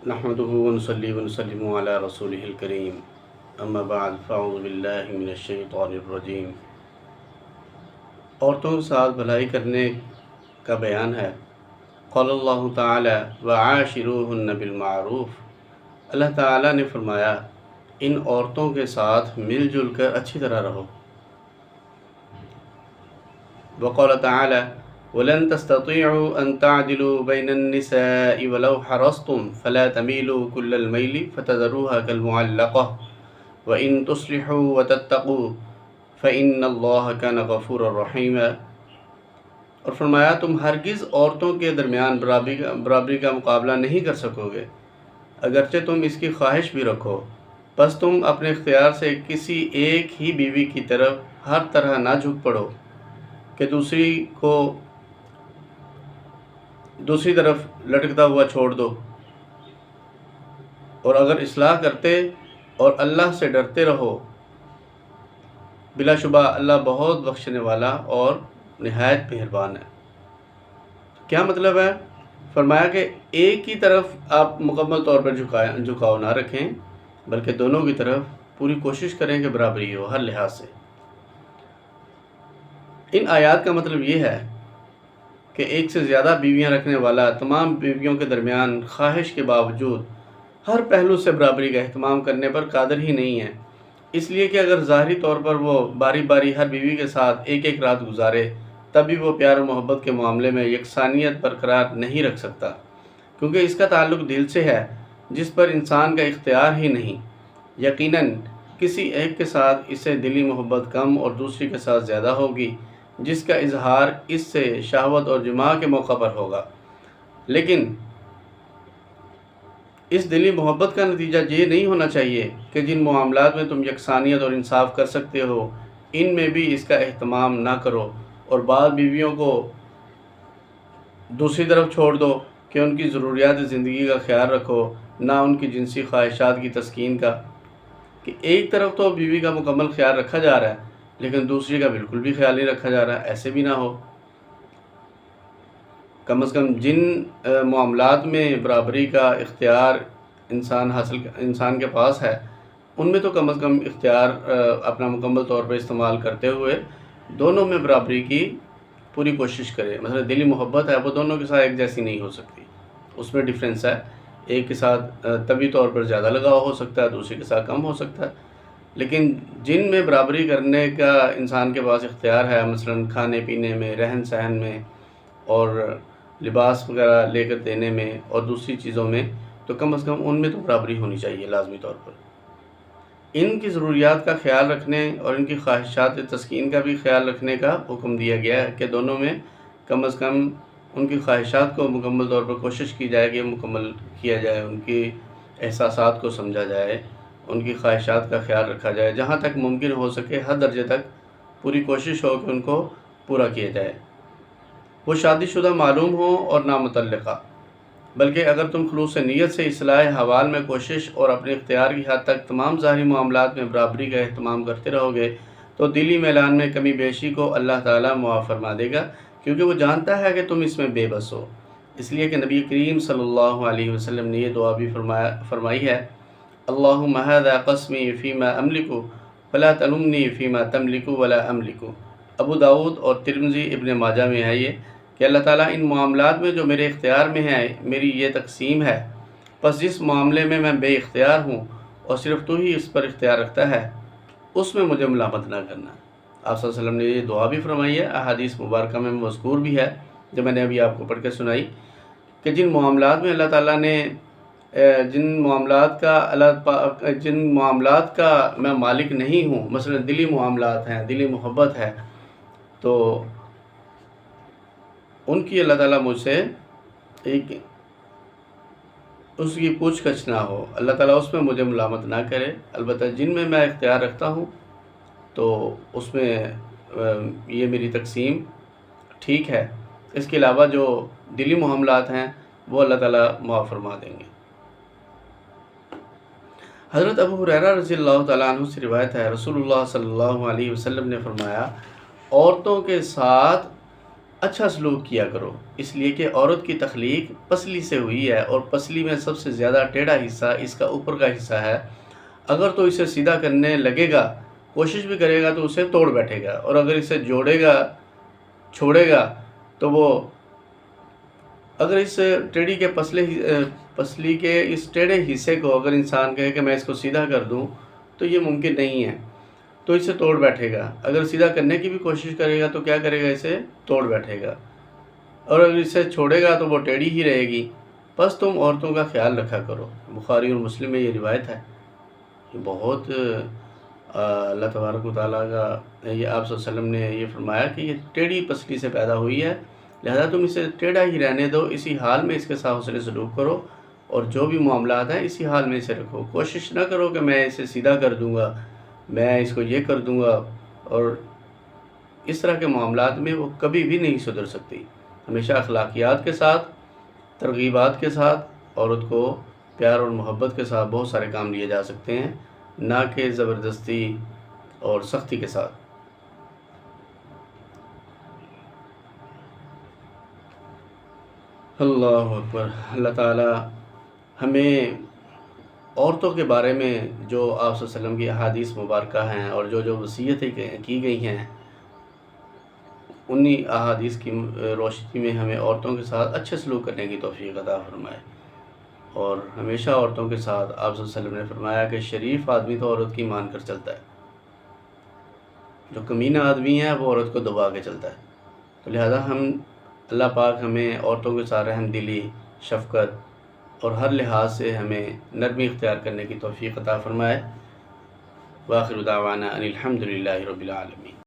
نحمدہ ونصلی ونسلم علی رسولہ الکریم اما بعد فاعوذ باللہ من الشیطان الرجیم۔ عورتوں کے ساتھ بھلائی کرنے کا بیان ہے۔ قال اللہ تعالی وعاشروہن بالمعروف، اللہ تعالیٰ نے فرمایا ان عورتوں کے ساتھ مل جل کر اچھی طرح رہو۔ وقال تعالی وَلَن تَسْتَطِيعُوا أَن تَعْدِلُوا بَيْنَ النِّسَاءِ وَلَوْ حَرَصْتُمْ فَلَا تَمِيلُوا كُلَّ الْمَيْلِ فَتَذَرُوهَا كَالْمُعَلَّقَةِ وَإِن تُصْلِحُوا وَتَتَّقُوا فَإِنَّ اللَّهَ كَانَ غَفُورًا رَحِيمًا۔ اور فرمایا تم ہرگز عورتوں کے درمیان برابری کا مقابلہ نہیں کر سکو گے، اگرچہ تم اس کی خواہش بھی رکھو، بس تم اپنے اختیار سے کسی ایک ہی بیوی کی طرف ہر طرح نہ جھک پڑو کہ دوسری طرف لٹکتا ہوا چھوڑ دو، اور اگر اصلاح کرتے اور اللہ سے ڈرتے رہو، بلا شبہ اللہ بہت بخشنے والا اور نہایت مہربان ہے۔ کیا مطلب ہے؟ فرمایا کہ ایک ہی طرف آپ مکمل طور پر جھکاؤ نہ رکھیں، بلکہ دونوں کی طرف پوری کوشش کریں کہ برابری ہو ہر لحاظ سے۔ ان آیات کا مطلب یہ ہے کہ ایک سے زیادہ بیویاں رکھنے والا تمام بیویوں کے درمیان خواہش کے باوجود ہر پہلو سے برابری کا اہتمام کرنے پر قادر ہی نہیں ہے، اس لیے کہ اگر ظاہری طور پر وہ باری باری ہر بیوی کے ساتھ ایک ایک رات گزارے، تب بھی وہ پیار و محبت کے معاملے میں یکسانیت برقرار نہیں رکھ سکتا، کیونکہ اس کا تعلق دل سے ہے جس پر انسان کا اختیار ہی نہیں۔ یقیناً کسی ایک کے ساتھ اسے دلی محبت کم اور دوسری کے ساتھ زیادہ ہوگی، جس کا اظہار اس سے شہوت اور جماع کے موقع پر ہوگا، لیکن اس دلی محبت کا نتیجہ یہ نہیں ہونا چاہیے کہ جن معاملات میں تم یکسانیت اور انصاف کر سکتے ہو ان میں بھی اس کا اہتمام نہ کرو، اور بعض بیویوں کو دوسری طرف چھوڑ دو کہ ان کی ضروریات زندگی کا خیال رکھو، نہ ان کی جنسی خواہشات کی تسکین کا۔ کہ ایک طرف تو بیوی کا مکمل خیال رکھا جا رہا ہے لیکن دوسری کا بالکل بھی خیال نہیں رکھا جا رہا، ایسے بھی نہ ہو۔ کم از کم جن معاملات میں برابری کا اختیار انسان کے پاس ہے ان میں تو کم از کم اختیار اپنا مکمل طور پر استعمال کرتے ہوئے دونوں میں برابری کی پوری کوشش کرے۔ مثلا دلی محبت ہے وہ دونوں کے ساتھ ایک جیسی نہیں ہو سکتی، اس میں ڈیفرنس ہے، ایک کے ساتھ طبی طور پر زیادہ لگاؤ ہو سکتا ہے، دوسرے کے ساتھ کم ہو سکتا ہے، لیکن جن میں برابری کرنے کا انسان کے پاس اختیار ہے، مثلا کھانے پینے میں، رہن سہن میں، اور لباس وغیرہ لے کر دینے میں اور دوسری چیزوں میں، تو کم از کم ان میں تو برابری ہونی چاہیے لازمی طور پر۔ ان کی ضروریات کا خیال رکھنے اور ان کی خواہشات تسکین کا بھی خیال رکھنے کا حکم دیا گیا ہے کہ دونوں میں کم از کم ان کی خواہشات کو مکمل طور پر کوشش کی جائے کہ مکمل کیا جائے، ان کی احساسات کو سمجھا جائے، ان کی خواہشات کا خیال رکھا جائے، جہاں تک ممکن ہو سکے ہر درجے تک پوری کوشش ہو کہ ان کو پورا کیا جائے، وہ شادی شدہ معلوم ہو اور نامتعلقہ۔ بلکہ اگر تم خلوص نیت سے اصلاح حوال میں کوشش اور اپنے اختیار کی حد تک تمام ظاہری معاملات میں برابری کا اہتمام کرتے رہو گے تو دلی میلان میں کمی بیشی کو اللہ تعالیٰ معاف فرما دے گا، کیونکہ وہ جانتا ہے کہ تم اس میں بے بس ہو۔ اس لیے کہ نبی کریم صلی اللہ علیہ وسلم نے یہ دعا بھی فرمائی ہے، اللہم ھذا قسمی فیما املک فلا تلمنی فیما تملک ولا املک۔ ابو داؤد اور ترمذی ابن ماجہ میں ہے یہ کہ اللہ تعالیٰ ان معاملات میں جو میرے اختیار میں ہے میری یہ تقسیم ہے، پس جس معاملے میں میں بے اختیار ہوں اور صرف تو ہی اس پر اختیار رکھتا ہے اس میں مجھے ملامت نہ کرنا۔ آپ صلی اللہ علیہ وسلم نے یہ دعا بھی فرمائی ہے، احادیث مبارکہ میں مذکور بھی ہے جو میں نے ابھی آپ کو پڑھ کے سنائی، کہ جن معاملات میں اللہ تعالیٰ نے جن معاملات کا میں مالک نہیں ہوں، مثلا دلی معاملات ہیں، دلی محبت ہے، تو ان کی اللہ تعالیٰ مجھ سے اس کی پوچھ گچھ نہ ہو، اللہ تعالیٰ اس میں مجھے ملامت نہ کرے۔ البتہ جن میں میں اختیار رکھتا ہوں تو اس میں یہ میری تقسیم ٹھیک ہے، اس کے علاوہ جو دلی معاملات ہیں وہ اللہ تعالیٰ معاف فرما دیں گے۔ حضرت ابو ہریرہ رضی اللہ تعالیٰ عنہ سے روایت ہے، رسول اللہ صلی اللہ علیہ وسلم نے فرمایا، عورتوں کے ساتھ اچھا سلوک کیا کرو، اس لیے کہ عورت کی تخلیق پسلی سے ہوئی ہے، اور پسلی میں سب سے زیادہ ٹیڑھا حصہ اس کا اوپر کا حصہ ہے۔ اگر تو اسے سیدھا کرنے لگے گا، کوشش بھی کرے گا تو اسے توڑ بیٹھے گا، اور اگر اسے جوڑے گا چھوڑے گا تو وہ اگر اس ٹیڑھی کے پسلی کے اس ٹیڑھے حصے کو اگر انسان کہے کہ میں اس کو سیدھا کر دوں تو یہ ممکن نہیں ہے، تو اسے توڑ بیٹھے گا۔ اگر سیدھا کرنے کی بھی کوشش کرے گا تو کیا کرے گا؟ اسے توڑ بیٹھے گا، اور اگر اسے چھوڑے گا تو وہ ٹیڑھی ہی رہے گی۔ بس تم عورتوں کا خیال رکھا کرو۔ بخاری اور مسلم میں یہ روایت ہے۔ یہ بہت اللہ تبارک و تعالیٰ کا، یہ آپ صلی اللہ علیہ وسلم نے یہ فرمایا کہ یہ ٹیڑھی پسلی سے پیدا ہوئی ہے، لہذا تم اسے ٹیڑھا ہی رہنے دو، اسی حال میں اس کے ساتھ حسن سلوک کرو، اور جو بھی معاملات ہیں اسی حال میں اسے رکھو۔ کوشش نہ کرو کہ میں اسے سیدھا کر دوں گا، میں اس کو یہ کر دوں گا، اور اس طرح کے معاملات میں وہ کبھی بھی نہیں سدھر سکتی۔ ہمیشہ اخلاقیات کے ساتھ، ترغیبات کے ساتھ عورت کو پیار اور محبت کے ساتھ بہت سارے کام لیے جا سکتے ہیں، نہ کہ زبردستی اور سختی کے ساتھ۔ اللہ اکبر۔ اللہ تعالیٰ ہمیں عورتوں کے بارے میں جو آپ صلی اللہ علیہ وسلم کی احادیث مبارکہ ہیں اور جو وصیتیں کی گئی ہیں، انہی احادیث کی روشنی میں ہمیں عورتوں کے ساتھ اچھے سلوک کرنے کی توفیق عطا فرمائے، اور ہمیشہ عورتوں کے ساتھ آپ صلی اللہ علیہ وسلم نے فرمایا کہ شریف آدمی تو عورت کی مان کر چلتا ہے، جو کمینہ آدمی ہے وہ عورت کو دبا کے چلتا ہے۔ تو لہذا اللہ پاک ہمیں عورتوں کے ساتھ رحم دلی، شفقت اور ہر لحاظ سے ہمیں نرمی اختیار کرنے کی توفیق عطا فرمائے۔ وآخر دعوانا ان الحمد للہ رب العالمین۔